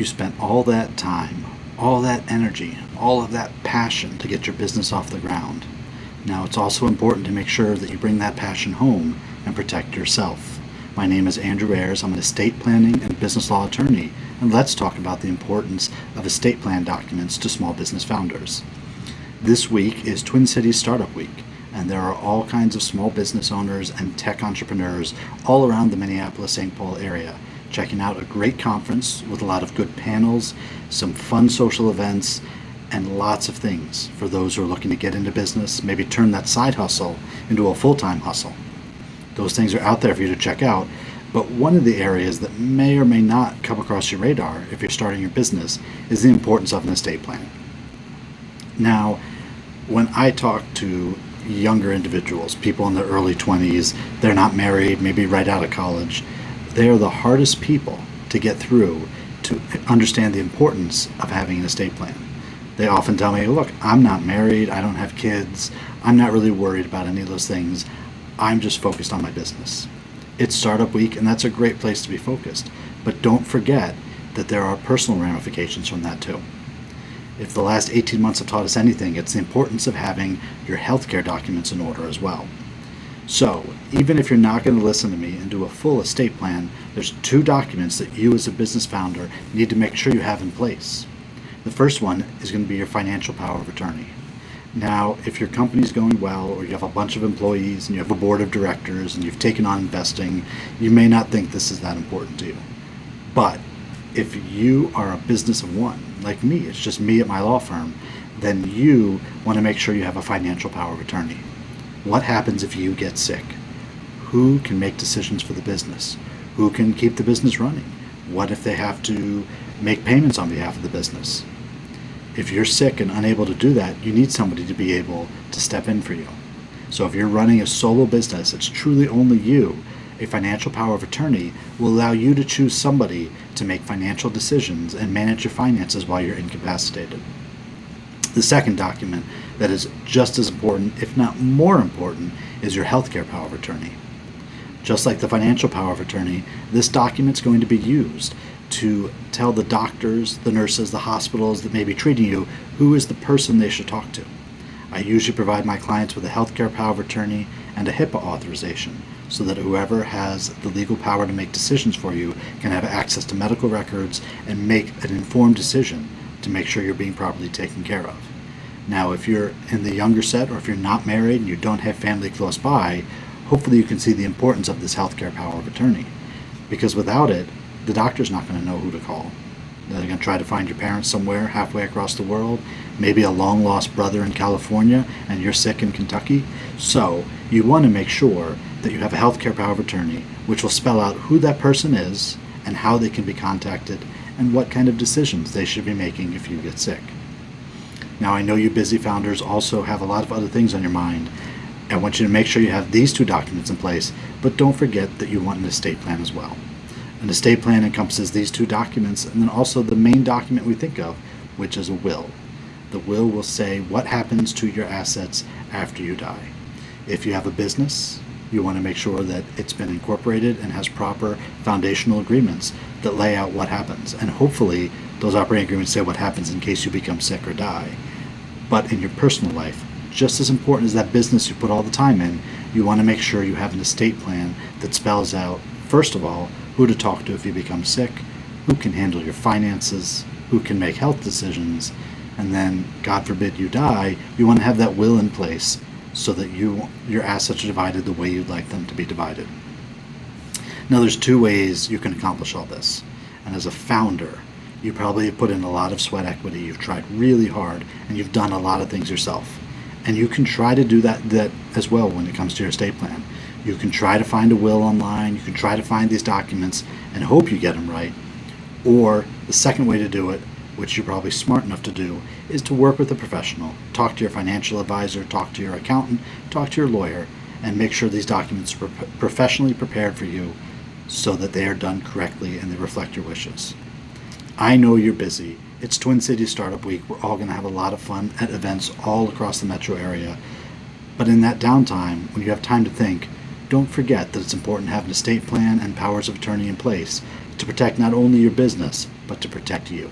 You spent all that time, all that energy, all of that passion to get your business off the ground. Now it's also important to make sure that you bring that passion home and protect yourself. My name is Andrew Ayers. I'm an estate planning and business law attorney, and let's talk about the importance of estate plan documents to small business founders. This week is Twin Cities Startup Week, and there are all kinds of small business owners and tech entrepreneurs all around the Minneapolis-St. Paul area, checking out a great conference with a lot of good panels, some fun social events, and lots of things for those who are looking to get into business, maybe turn that side hustle into a full-time hustle. Those things are out there for you to check out, but one of the areas that may or may not come across your radar if you're starting your business is the importance of an estate plan. Now, when I talk to younger individuals, people in their early 20s, they're not married, maybe right out of college, they are the hardest people to get through to understand the importance of having an estate plan. They often tell me, look, I'm not married, I don't have kids, I'm not really worried about any of those things, I'm just focused on my business. It's Startup Week, and that's a great place to be focused, but don't forget that there are personal ramifications from that too. If the last 18 months have taught us anything, it's the importance of having your healthcare documents in order as well. So, even if you're not going to listen to me and do a full estate plan, there's 2 documents that you as a business founder need to make sure you have in place. The first one is going to be your financial power of attorney. Now, if your company's going well, or you have a bunch of employees and you have a board of directors and you've taken on investing, you may not think this is that important to you. But if you are a business of one, like me, it's just me at my law firm, then you want to make sure you have a financial power of attorney. What happens if you get sick? Who can make decisions for the business? Who can keep the business running? What if they have to make payments on behalf of the business? If you're sick and unable to do that, you need somebody to be able to step in for you. So if you're running a solo business, it's truly only you. A financial power of attorney will allow you to choose somebody to make financial decisions and manage your finances while you're incapacitated. The second document that is just as important, if not more important, is your healthcare power of attorney. Just like the financial power of attorney, this document is going to be used to tell the doctors, the nurses, the hospitals that may be treating you who is the person they should talk to. I usually provide my clients with a healthcare power of attorney and a HIPAA authorization so that whoever has the legal power to make decisions for you can have access to medical records and make an informed decision to make sure you're being properly taken care of. Now, if you're in the younger set or if you're not married and you don't have family close by, hopefully you can see the importance of this healthcare power of attorney, because without it, the doctor's not going to know who to call. They're going to try to find your parents somewhere halfway across the world, maybe a long-lost brother in California, and you're sick in Kentucky. So you want to make sure that you have a healthcare power of attorney, which will spell out who that person is and how they can be contacted and what kind of decisions they should be making if you get sick. Now, I know you busy founders also have a lot of other things on your mind. I want you to make sure you have these 2 documents in place, but don't forget that you want an estate plan as well. An estate plan encompasses these 2 documents and then also the main document we think of, which is a will. The will say what happens to your assets after you die. If you have a business, you want to make sure that it's been incorporated and has proper foundational agreements that lay out what happens. And hopefully those operating agreements say what happens in case you become sick or die. But in your personal life, just as important as that business you put all the time in, you want to make sure you have an estate plan that spells out, first of all, who to talk to if you become sick, who can handle your finances, who can make health decisions, and then, God forbid you die, you want to have that will in place so that your assets are divided the way you'd like them to be divided. Now, there's 2 ways you can accomplish all this. And as a founder, you probably have put in a lot of sweat equity, you've tried really hard, and you've done a lot of things yourself. And you can try to do that as well when it comes to your estate plan. You can try to find a will online, you can try to find these documents and hope you get them right. Or the second way to do it, which you're probably smart enough to do, is to work with a professional. Talk to your financial advisor, talk to your accountant, talk to your lawyer, and make sure these documents are professionally prepared for you so that they are done correctly and they reflect your wishes. I know you're busy. It's Twin Cities Startup Week. We're all going to have a lot of fun at events all across the metro area. But in that downtime, when you have time to think, don't forget that it's important to have an estate plan and powers of attorney in place to protect not only your business, but to protect you.